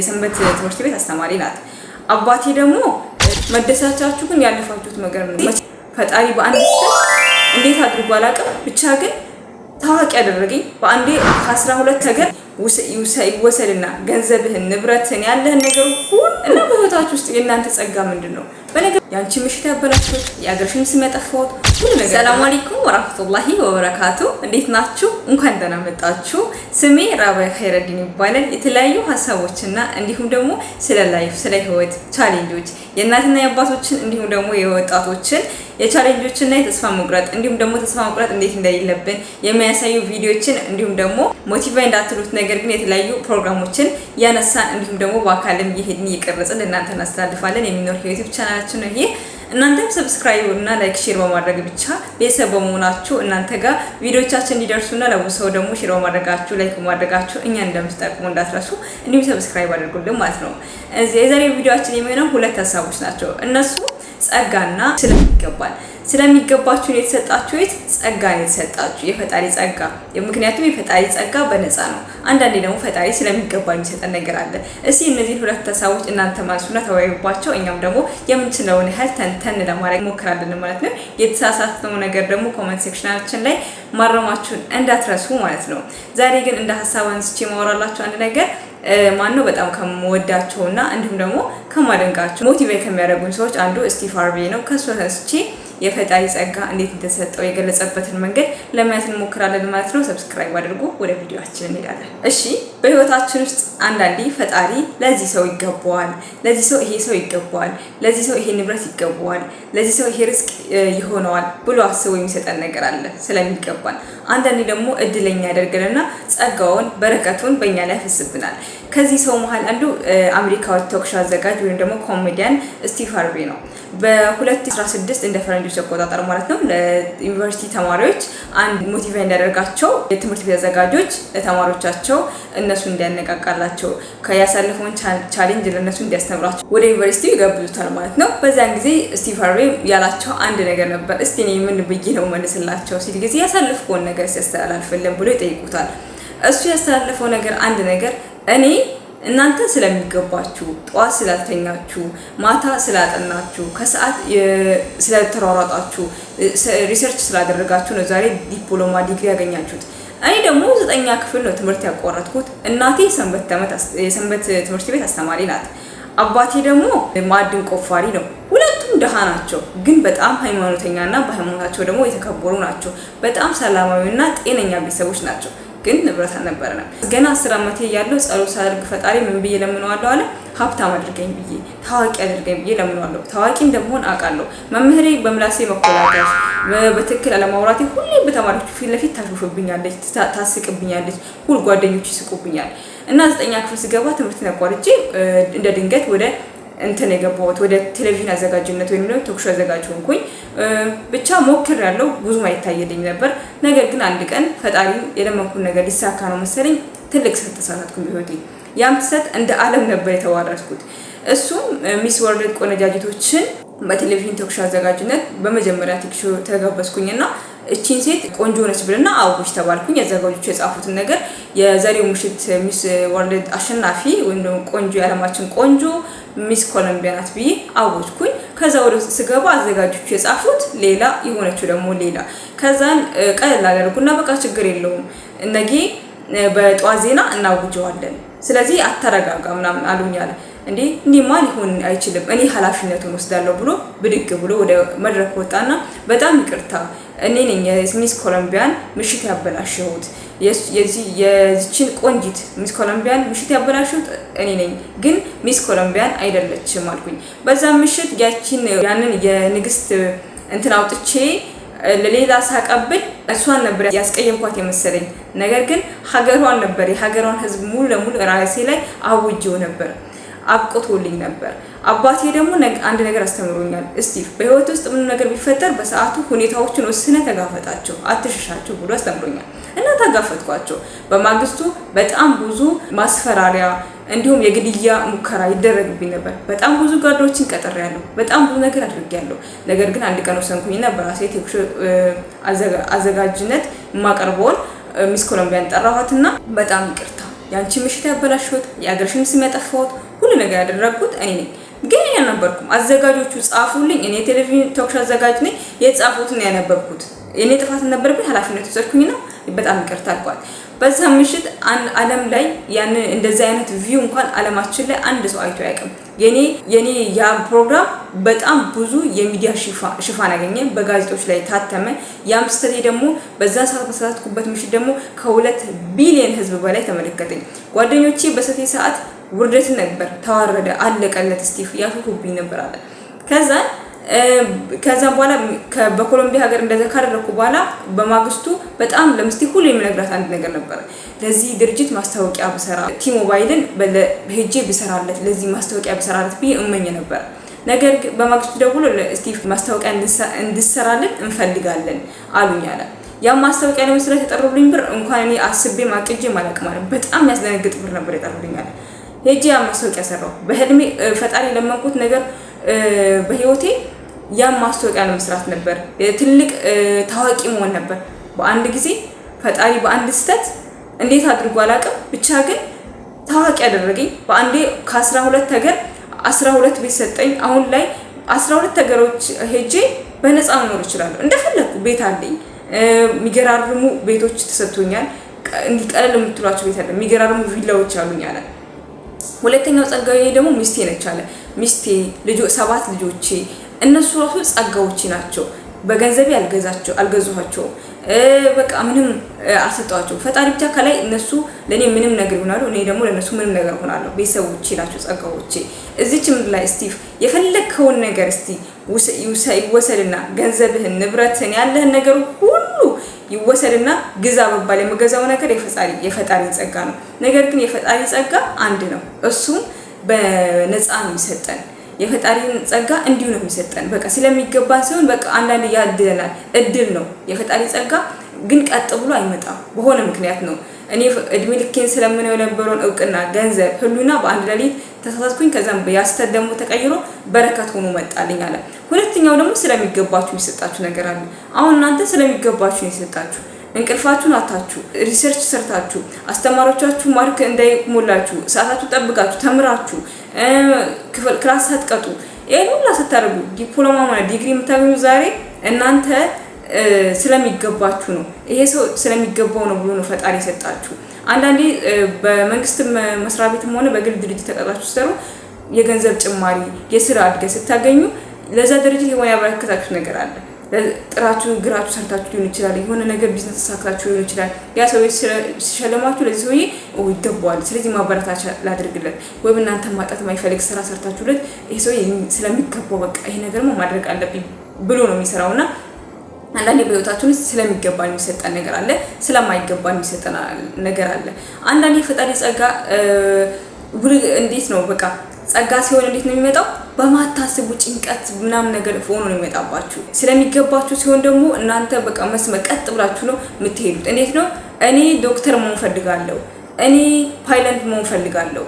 የሰንበት ትምህርት ቤት አስተማሪ ናት። አባቴ ደግሞ መደሳቻችሁ ግን ያለፋችሁት ነገር ነው። ፈጣሪ በአንድ እንዴት አድርጎ አላውቅም፣ ብቻ ግን ታዋቂ ያደረገኝ በአንዴ ከ12 ነገር ይወሰድና ገንዘብህን፣ ንብረትን፣ ያለህን ነገር ሁሉ እና በህይወታችሁ ውስጥ የእናንተ ጸጋ ምንድነው? በነገር ያንቺ ምሽት ያበላሽሁት የአገርሽን ስም ያጠፋሁት ሁሉ ነገር። ሰላም አለይኩም ወራህመቱላሂ ወበረካቱ። እንዴት ናችሁ? እንኳን ደህና መጣችሁ። ስሜ ራቢያ ኸይረዲን ይባላል። የተለያዩ ሀሳቦችና እንዲሁም ደግሞ ስለ ላይፍ፣ ስለ ህይወት ቻሌንጆች፣ የእናትና የአባቶችን እንዲሁም ደግሞ የወጣቶችን የቻሌንጆችና የተስፋ መቁረጥ እንዲሁም ደግሞ ተስፋ መቁረጥ እንዴት እንደሌለብን የሚያሳዩ ቪዲዮዎችን እንዲሁም ደግሞ ሞቲቬት እንዳትሉት ነገር ግን የተለያዩ ፕሮግራሞችን ያነሳን እንዲሁም ደግሞ በአካልም ይሄድን እየቀረጽን ለእናንተ እናስተላልፋለን። የሚኖር ዩቲዩብ ቻናላችን ነው ይሄ። እናንተም ሰብስክራይብ እና ላይክ ሼር በማድረግ ብቻ ቤተሰብ በመሆናችሁ እናንተ ጋር ቪዲዮቻችን እንዲደርሱና ለብዙ ደግሞ ሼር በማድረጋችሁ ላይክ በማድረጋችሁ እኛን እንደምትጠቅሙ እንዳትረሱ፣ እንዲሁም ሰብስክራይብ አድርጉልን ማለት ነው። የዛሬው ቪዲዮአችን የሚሆነው ሁለት ሀሳቦች ናቸው። እነሱ ጸጋና ስለሚገባችሁ የተሰጣችሁ ጸጋ ነው የተሰጣችሁ የፈጣሪ ጸጋ። ምክንያቱም የፈጣሪ ጸጋ በነፃ ነው። አንዳንዴ ደግሞ ፈጣሪ ስለሚገባ የሚሰጠን ነገር አለ። እስኪ እነዚህ ሁለት ሀሳቦች እናንተ ማንሱና ተወያዩባቸው። እኛም ደግሞ የምንችለውን ያህል ተንተን ለማድረግ ሞክራለን ማለት ነው። የተሳሳተው ነገር ደግሞ ኮሜንት ሴክሽናችን ላይ ማረማችሁን እንዳትረሱ ማለት ነው። ዛሬ ግን እንደ ሀሳብ አንስቼ ማወራላችሁ አንድ ነገር ማነው በጣም ከመወዳቸውና እንዲሁም ደግሞ ከማደንቃቸው ሞቲቬት ከሚያደርጉኝ ሰዎች አንዱ ስቲቭ ሃርቬ ነው። ከሱ ተነስቼ የፈጣሪ ጸጋ እንዴት እንደተሰጠው የገለጸበትን መንገድ ለማየት እንሞክራለን ማለት ነው። ሰብስክራይብ አድርጉ። ወደ ቪዲዮአችን እንሄዳለን። እሺ፣ በህይወታችን ውስጥ አንዳንዴ ፈጣሪ ለዚህ ሰው ይገባዋል፣ ለዚህ ሰው ይሄ ሰው ይገባዋል፣ ለዚህ ሰው ይሄ ንብረት ይገባዋል፣ ለዚህ ሰው ይሄ ርዝቅ ይሆነዋል ብሎ አስቦ የሚሰጠን ነገር አለ ስለሚገባን። አንዳንዴ ደግሞ እድለኛ ያደርገንና ጸጋውን በረከቱን በእኛ ላይ ያፈስብናል። ከዚህ ሰው መሃል አንዱ አሜሪካዊ ቶክ ሾው አዘጋጅ ወይም ደግሞ ኮሜዲያን ስቲቭ ሃርቬ ነው። በ2016 እንደ ፈረንጆች አቆጣጠር ማለት ነው ለዩኒቨርሲቲ ተማሪዎች አንድ ሞቲቬት እንዲያደርጋቸው የትምህርት ቤት አዘጋጆች ለተማሪዎቻቸው እነሱ እንዲያነቃቃላቸው ከያሳለፈውን ቻሌንጅ ለነሱ እንዲያስተምራቸው ወደ ዩኒቨርሲቲው ይጋብዙታል ማለት ነው። በዛን ጊዜ ስቲቭ ሃርቬ ያላቸው አንድ ነገር ነበር። እስቲ እኔ ምን ብዬ ነው መልስላቸው ሲል ጊዜ ያሳለፍከውን ነገር ሲያስተላልፍልን ብሎ ይጠይቁታል። እሱ ያስተላለፈው ነገር አንድ ነገር እኔ እናንተ ስለሚገባችሁ ጠዋት ስላልተኛችሁ ማታ ስላጠናችሁ ከሰዓት ስለተሯሯጣችሁ ሪሰርች ስላደረጋችሁ ነው ዛሬ ዲፕሎማ ዲግሪ ያገኛችሁት። እኔ ደግሞ 9ኛ ክፍል ነው ትምህርት ያቋረጥኩት። እናቴ የሰንበት ትምህርት ቤት አስተማሪ ናት። አባቴ ደግሞ ማዕድን ቆፋሪ ነው። ሁለቱም ደሃ ናቸው፣ ግን በጣም ሃይማኖተኛና በሃይማኖታቸው ደግሞ የተከበሩ ናቸው። በጣም ሰላማዊና ጤነኛ ቤተሰቦች ናቸው። ግን ንብረት አልነበረንም። ገና 10 ዓመቴ ያለው ጸሎት ሳደርግ ፈጣሪ ምን ብዬ ለምነዋለሁ አለ፣ ሀብታም አድርገኝ ብዬ ታዋቂ አድርገኝ ብዬ ለምነዋለሁ። ታዋቂ እንደምሆን አውቃለሁ። መምህሬ በምላሴ መኮላተፍ በትክክል አለማውራቴ ሁሌ በተማሪዎቹ ፊት ለፊት ታሾፍብኛለች፣ ታስቅብኛለች፣ ሁሉ ጓደኞቹ ይስቁብኛል። እና 9ኛ ክፍል ስገባ ትምህርትን አቋርጬ እንደ ድንገት ወደ እንትን የገባሁት ወደ ቴሌቪዥን አዘጋጅነት ወይም ደግሞ ቶክ ሾው አዘጋጅ ሆንኩኝ። ብቻ ሞክሬያለሁ፣ ብዙም አይታየልኝ ነበር። ነገር ግን አንድ ቀን ፈጣሪ የለመንኩት ነገር ሊሳካ ነው መሰለኝ ትልቅ ስህተት ተሳሳትኩኝ በህይወቴ። ያም ስህተት እንደ ዓለም ነበር የተዋረድኩት። እሱም ሚስ ወርልድ ቆነጃጅቶችን በቴሌቪዥን ቶክ ሾው አዘጋጅነት በመጀመሪያ ቶክ ሾው ተጋበዝኩኝና እቺን ሴት ቆንጆ ነች ብለና አውጆች ተባልኩኝ። አዘጋጆቹ የጻፉትን ነገር የዛሬው ምሽት ሚስ ወርልድ አሸናፊ ወይም ደግሞ ቆንጆ የዓለማችን ቆንጆ ሚስ ኮሎምቢያ ናት ብዬ አውጆኩኝ። ከዛ ወደ ውስጥ ስገባ አዘጋጆቹ የጻፉት ሌላ የሆነችው ደግሞ ሌላ። ከዛን ቀለል አደረጉና በቃ ችግር የለውም ነገ በጧት ዜና እናውጀዋለን፣ ስለዚህ አተረጋጋ ምናምን አሉኝ አለ። እንዲማ ሊሆን አይችልም፣ እኔ ኃላፊነቱን ወስዳለሁ ብሎ ብድግ ብሎ ወደ መድረክ ወጣና በጣም ይቅርታ እኔ ነኝ የሚስ ኮሎምቢያን ምሽት ያበላሸሁት፣ የዚችን ቆንጂት ሚስ ኮሎምቢያን ምሽት ያበላሸሁት እኔ ነኝ፣ ግን ሚስ ኮሎምቢያን አይደለችም አልኩኝ። በዛ ምሽት ያንን የንግስት እንትን አውጥቼ ለሌላ ሳቀብል እሷን ነበር ያስቀየምኳት የመሰለኝ። ነገር ግን ሀገሯን ነበር የሀገሯን ሕዝብ ሙሉ ለሙሉ ራሴ ላይ አውጄው ነበር፣ አብቆቶልኝ ነበር። አባቴ ደግሞ አንድ ነገር አስተምሮኛል። ስቲቭ በህይወት ውስጥ ምን ነገር ቢፈጠር በሰዓቱ ሁኔታዎችን ወስነ ተጋፈጣቸው፣ አትሽሻቸው ብሎ አስተምሮኛል። እና ተጋፈጥኳቸው። በማግስቱ በጣም ብዙ ማስፈራሪያ እንዲሁም የግድያ ሙከራ ይደረግብኝ ነበር። በጣም ብዙ ጋርዶችን ቀጥሬያለሁ፣ በጣም ብዙ ነገር አድርጌያለሁ። ነገር ግን አንድ ቀን ወሰንኩኝና በራሴ ቶክ ሾው አዘጋጅነት የማቀርበውን ሚስ ኮሎምቢያን ጠራኋትና በጣም ይቅርታ ያንቺ ምሽት ያበላሽሁት፣ የአገርሽን ስም ያጠፋሁት፣ ሁሉ ነገር ያደረኩት እኔ ነኝ። ግን እኔ አልነበርኩም። አዘጋጆቹ ጻፉልኝ። እኔ ቴሌቪዥን ቶክ ሾው አዘጋጅ ነኝ። የጻፉትን ያነበብኩት እኔ ጥፋት ነበርኩኝ። ኃላፊነት ወሰድኩኝ ነው። በጣም ይቅርታ አልኳት። በዛ ምሽት ዓለም ላይ ያን እንደዚህ አይነት ቪው እንኳን ዓለማችን ላይ አንድ ሰው አይቶ ያውቅም። የኔ ያ ፕሮግራም በጣም ብዙ የሚዲያ ሽፋን አገኘ፣ በጋዜጦች ላይ ታተመ። ያም ስተቴ ደግሞ በዛ ሰዓት መሳተኩበት ምሽት ደግሞ ከ2 ቢሊዮን ህዝብ በላይ ተመለከተኝ። ጓደኞቼ በስተቴ ሰዓት ውርደት ነበር፣ ተዋረደ፣ አለቀለት ስቲቭ ያፈኩብኝ ነበር አለ። ከዛ በኋላ በኮሎምቢያ ሀገር እንደዛ ካደረኩ በኋላ በማግስቱ በጣም ለምስቲ ሁሉ የሚነግራት አንድ ነገር ነበር። ለዚህ ድርጅት ማስታወቂያ ብሰራ ቲ-ሞባይልን ሄጄ ብሰራለት ለዚህ ማስታወቂያ ብሰራለት ብዬ እመኝ ነበር። ነገር ግን በማግስቱ ደውሎ ለስቲቭ ማስታወቂያ እንድሰራለን እንፈልጋለን አሉኝ አለ። ያ ማስታወቂያ ለመስራት የጠሩልኝ ብር እንኳን እኔ አስቤ ማቅጄ ማለቅ ማለት በጣም ያስደነግጥ ብር ነበር የጠሩልኝ አለ። ሄጄ ያ ማስታወቂያ ሰራው። በህልሜ ፈጣሪ ለመንኩት ነገር በህይወቴ ያም ማስታወቂያ ለመስራት ነበር። ትልቅ ታዋቂ መሆን ነበር። በአንድ ጊዜ ፈጣሪ በአንድ ስተት እንዴት አድርጎ አላውቅም፣ ብቻ ግን ታዋቂ ያደረገኝ በአንዴ ከ12 ሀገር 12 ቤት ሰጠኝ። አሁን ላይ 12 ሀገሮች ሄጄ በነፃ መኖር እችላለሁ። እንደፈለኩ ቤት አለኝ። የሚገራርሙ ቤቶች ተሰጥቶኛል። እንዲቀለል የምትሏቸው ቤት አለ። የሚገራርሙ ቪላዎች አሉኝ አለ። ሁለተኛው ጸጋዬ ደግሞ ሚስቴ ነች አለ። ሚስቴ 7 ልጆቼ እነሱ ራሱ ጸጋዎቼ ናቸው። በገንዘቤ አልገዛኋቸው። በቃ ምንም አልሰጠዋቸው። ፈጣሪ ብቻ ከላይ እነሱ ለኔ ምንም ነገር ይሆናሉ፣ እኔ ደግሞ ለነሱ ምንም ነገር ሆናለሁ። ቤተሰቦቼ ናቸው ጸጋዎቼ። እዚች ምድር ላይ እስቲ የፈለከውን ነገር እስቲ ይወሰድና ገንዘብህን፣ ንብረትን፣ ያለህን ነገር ሁሉ ይወሰድና ግዛ በባል የምገዛው ነገር የፈጣሪ ጸጋ ነው። ነገር ግን የፈጣሪ ጸጋ አንድ ነው። እሱም በነፃ ነው የሚሰጠን። የፈጣሪን ጸጋ እንዲሁ ነው የሚሰጠን። በቃ ስለሚገባን ሲሆን በቃ አንዳንድ ያድለናል። እድል ነው የፈጣሪ ጸጋ፣ ግን ቀጥ ብሎ አይመጣም። በሆነ ምክንያት ነው። እኔ እድሜ ልኬን ስለምነው የነበረውን እውቅና፣ ገንዘብ፣ ህሉና በአንድ ሌሊት ተሳሳትኩኝ። ከዛም ያስተት ደግሞ ተቀይሮ በረከት ሆኖ መጣልኝ አለ። ሁለተኛው ደግሞ ስለሚገባችሁ የሚሰጣችሁ ነገር አለ። አሁን እናንተ ስለሚገባችሁ ነው የሰጣችሁ። እንቅልፋችሁን አታችሁ ሪሰርች ሰርታችሁ አስተማሪዎቻችሁ ማርክ እንዳይሞላችሁ ሰዓታችሁ ጠብቃችሁ ተምራችሁ ክላስ ሳትቀጡ ይሄን ሁሉ ስታደርጉ ዲፕሎማ ማለት ዲግሪ የምታገኙ ዛሬ እናንተ ስለሚገባችሁ ነው። ይሄ ሰው ስለሚገባው ነው ብሎ ነው ፈጣሪ የሰጣችሁ። አንዳንዴ በመንግስት መስሪያ ቤትም ሆነ በግል ድርጅት ተቀጥራችሁ ስትሰሩ የገንዘብ ጭማሪ፣ የስራ እድገት ስታገኙ ለዛ ድርጅት የሆነ ያበረከታችሁ ነገር አለ። ጥራችሁ ግራችሁ ሰርታችሁ ሊሆን ይችላል። የሆነ ነገር ቢዝነስ ተሳክታችሁ ሊሆን ይችላል። ያ ሰው ሲሸለማችሁ ለዚህ ሰውዬ ይገባዋል፣ ስለዚህ ማበረታቻ ላድርግለት፣ ወይም እናንተ ማጣት የማይፈልግ ስራ ሰርታችሁለት ይሄ ሰው ስለሚገባው በቃ ይሄ ነገርማ ማድረግ አለብኝ ብሎ ነው የሚሰራውና አንዳንዴ በህይወታችን ስለሚገባን የሚሰጠን ነገር አለ፣ ስለማይገባን የሚሰጠን ነገር አለ። አንዳንዴ ፈጣሪ ጸጋ እንዴት ነው በቃ ጸጋ ሲሆን እንዴት ነው የሚመጣው? በማታስቡ ጭንቀት ምናምን ነገር ሆኖ ነው የሚመጣባችሁ። ስለሚገባችሁ ሲሆን ደግሞ እናንተ በቃ መስመር ቀጥ ብላችሁ ነው የምትሄዱት። እንዴት ነው? እኔ ዶክተር መሆን ፈልጋለሁ፣ እኔ ፓይለት መሆን ፈልጋለሁ፣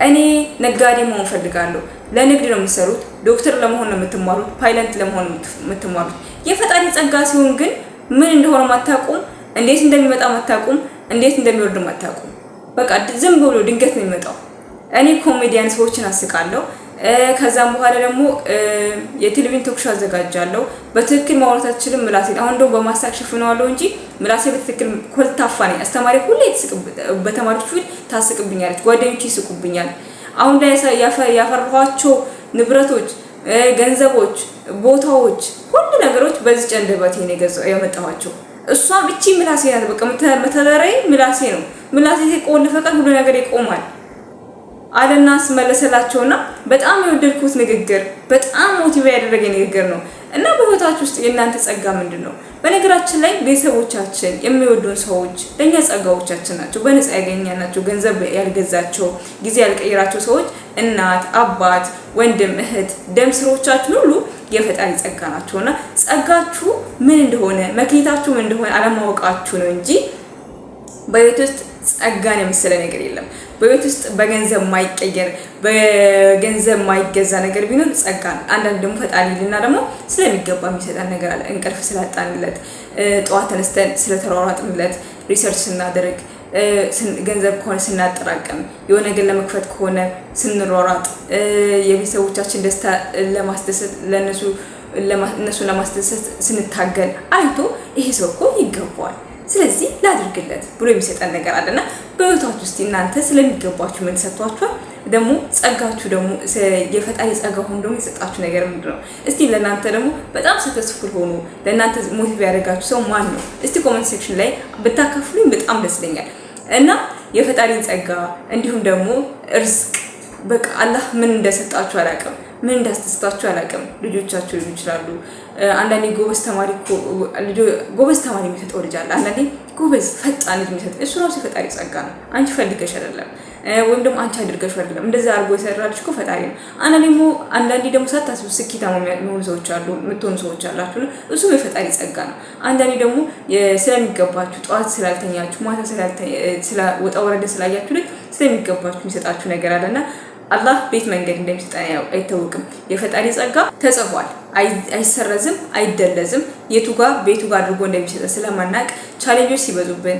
እኔ ነጋዴ መሆን ፈልጋለሁ። ለንግድ ነው የምትሰሩት። ዶክተር ለመሆን ነው የምትማሩት፣ ፓይለት ለመሆን ነው የምትማሩት። የፈጣሪ ጸጋ ሲሆን ግን ምን እንደሆነ ማታቁም፣ እንዴት እንደሚመጣ ማታቁም፣ እንዴት እንደሚወርድ ማታቁም። በቃ ዝም ብሎ ድንገት ነው የሚመጣው። እኔ ኮሜዲያን ሰዎችን አስቃለሁ። ከዛም በኋላ ደግሞ የቴሌቪዥን ቶክ ሾው አዘጋጃለሁ። በትክክል ማውራት አልችልም፣ ምላሴ አሁን ደግሞ በማሳቅ ሸፍነዋለሁ እንጂ ምላሴ በትክክል ኮልታፋ ነኝ። አስተማሪ ሁሌ በተማሪዎች ፊት ታስቅብኛለች፣ ጓደኞቼ ይስቁብኛል። አሁን ላይ ያፈራኋቸው ንብረቶች፣ ገንዘቦች፣ ቦታዎች፣ ሁሉ ነገሮች በዚህ ጨንደበቴ ነው ያመጣኋቸው። እሷም እቺ ምላሴ ናት። በቃ መተዳደሪያዬ ምላሴ ነው። ምላሴ ሲቆልፍ ቀን ሁሉ ነገር ይቆማል አለና አስመለሰላቸውና በጣም የወደድኩት ንግግር፣ በጣም ሞቲቬት ያደረገ ንግግር ነው። እና በህይወታችሁ ውስጥ የእናንተ ጸጋ ምንድነው? በነገራችን ላይ ቤተሰቦቻችን፣ የሚወዱን ሰዎች ለኛ ጸጋዎቻችን ናቸው። በነፃ ያገኛናቸው፣ ገንዘብ ያልገዛቸው፣ ጊዜ ያልቀየራቸው ሰዎች እናት፣ አባት፣ ወንድም፣ እህት፣ ደም ስሮቻችን ሁሉ የፈጣሪ ጸጋ ናቸውና ጸጋችሁ ምን እንደሆነ መክሊታችሁ ምን እንደሆነ አለማወቃችሁ ነው እንጂ በቤት ውስጥ ጸጋን የመሰለ ነገር የለም። በቤት ውስጥ በገንዘብ ማይቀየር በገንዘብ ማይገዛ ነገር ቢኖር ጸጋ ነው። አንዳንድ ደግሞ ፈጣሪ ልና ደግሞ ስለሚገባ የሚሰጠን ነገር አለ። እንቅልፍ ስላጣንለት፣ ጠዋት ተነስተን ስለተሯሯጥንለት፣ ሪሰርች ስናደርግ፣ ገንዘብ ከሆነ ስናጠራቅም፣ የሆነ ነገር ለመክፈት ከሆነ ስንሯሯጥ፣ የቤተሰቦቻችን ደስታ ለማስደሰት እነሱን ለማስደሰት ስንታገል አይቶ ይሄ ሰው እኮ ይገባዋል ስለዚህ ላድርግለት ብሎ የሚሰጠን ነገር አለና በህይወታችሁ ውስጥ እናንተ ስለሚገባችሁ ምን ተሰጥቷችኋል? ደግሞ ጸጋችሁ ደግሞ የፈጣሪ ጸጋ ሆኖ ደግሞ የሰጣችሁ ነገር ምንድነው? እስቲ ለእናንተ ደግሞ በጣም ሰክሰስፉል ሆኖ ለእናንተ ሞቲቭ ያደርጋችሁ ሰው ማን ነው? እስቲ ኮሜንት ሴክሽን ላይ ብታካፍሉኝ በጣም ደስ ይለኛል። እና የፈጣሪን ጸጋ እንዲሁም ደግሞ ርዝቅ በቃ አላህ ምን እንደሰጣችሁ አላውቅም፣ ምን እንዳስደስታችሁ አላውቅም። ልጆቻችሁ ሊሆኑ ይችላሉ። አንዳንዴ ጎበዝ ተማሪ የሚሰጠው ልጅ አለ። አንዳንዴ ጎበዝ ፈጣን ልጅ የሚሰጥ እሱ ራሱ የፈጣሪ ጸጋ ነው። አንቺ ፈልገሽ አይደለም ወይም ደግሞ አንቺ አድርገሽ አይደለም። እንደዛ አድርጎ የሰራልሽ እኮ ፈጣሪ ነው። አንዳንዴ ደግሞ ሳታስቡ ስኬታማ የሚሆኑ ሰዎች አሉ፣ የምትሆኑ ሰዎች አላችሁ። እሱም የፈጣሪ ጸጋ ነው። አንዳንዴ ደግሞ ስለሚገባችሁ ጠዋት ስላልተኛችሁ ማታ ወጣ ወረደ ስላያችሁ ልጅ ስለሚገባችሁ የሚሰጣችሁ ነገር አለና አላህ ቤት መንገድ እንደሚሰጠን አይታወቅም። የፈጣሪ ጸጋ ተጽፏል፣ አይሰረዝም፣ አይደለዝም። ቤቱ ጋር አድርጎ እንደሚሰጠን ስለማናቅ ቻሌንጆች ሲበዙብን፣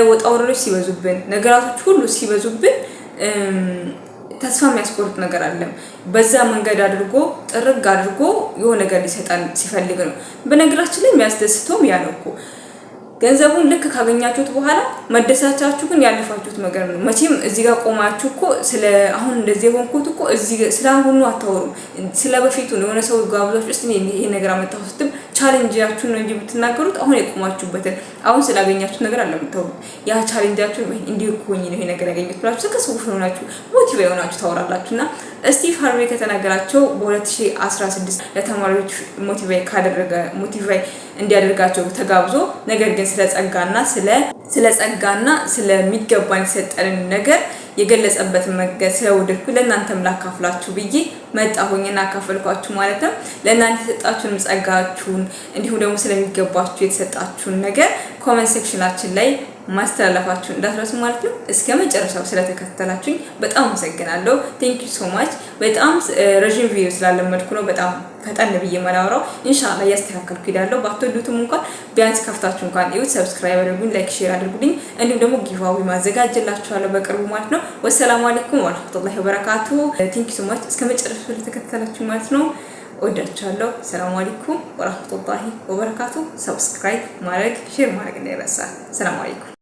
ወጣ ወረዶች ሲበዙብን፣ ነገራቶች ሁሉ ሲበዙብን ተስፋ የሚያስቆርጥ ነገር አለም። በዛ መንገድ አድርጎ ጥርግ አድርጎ የሆነ ነገር ሊሰጠን ሲፈልግ ነው። በነገራችን ላይ የሚያስደስተውም ያ ነው እኮ። ገንዘቡን ልክ ካገኛችሁት በኋላ መደሰታችሁ ግን ያለፋችሁት ነገር ነው። መቼም እዚህ ጋር ቆማችሁ እኮ አሁን እንደዚህ የሆንኩት እኮ ስለ አሁኑ አታወሩም። ስለ በፊቱ ነው። የሆነ ሰው ጋብዛችሁ እስቲ ይሄ ነገር አመጣሁ ስትም ቻሌንጃችሁን ነው እንጂ የምትናገሩት አሁን የቆማችሁበትን አሁን ስላገኛችሁት ነገር አለ የምታወሩት። ያ ቻሌንጃችሁን እንዲህ እኮ ነው ይሄ ነገር ያገኘሁት ብላችሁ ተከሰውፍ ሆናችሁ ሞቲቭ የሆናችሁ ታወራላችሁና ስቲቭ ሃርቬይ ከተናገራቸው በ2016 ለተማሪዎች ሞቲቭ እንዲያደርጋቸው ተጋብዞ ነገር ግን ስለ ጸጋና ስለሚገባን የሰጠንን ነገር የገለጸበትን መንገድ ስለወደድኩ ለእናንተም ላካፍላችሁ ብዬ መጣሁኝና አካፈልኳችሁ ማለት ነው። ለእናንተ የሰጣችሁን ጸጋችሁን እንዲሁም ደግሞ ስለሚገባችሁ የተሰጣችሁን ነገር ኮሜንት ሴክሽናችን ላይ ማስተላለፋችሁን እንዳትረሱ ማለት ነው። እስከ መጨረሻው ስለተከታተላችሁኝ በጣም አመሰግናለሁ። ቴንክ ዩ ሶ ማች። በጣም ረጅም ቪዲዮ ስላለመድኩ ነው በጣም ፈጠን ብዬ ማላወራው። ኢንሻአላህ ያስተካክልኩ ይላልው። ባትወዱትም እንኳን ቢያንስ ከፍታችሁ እንኳን ይሁት ሰብስክራይብ አድርጉኝ፣ ላይክ ሼር አድርጉልኝ። እንዲሁም ደግሞ ጊቫዊ ማዘጋጀላችኋለሁ በቅርቡ ማለት ነው። ወሰላሙ አለይኩም ወራህመቱላሂ ወበረካቱ። ቴንክ ዩ ሶ ማች እስከ መጨረሻው ስለተከታተላችሁ ማለት ነው። ወዳችኋለሁ። ሰላም አለይኩም ወራህመቱላሂ ወበረካቱ። ሰብስክራይብ ማድረግ ሼር ማድረግ እንዳይረሳ። ሰላም አለይኩም።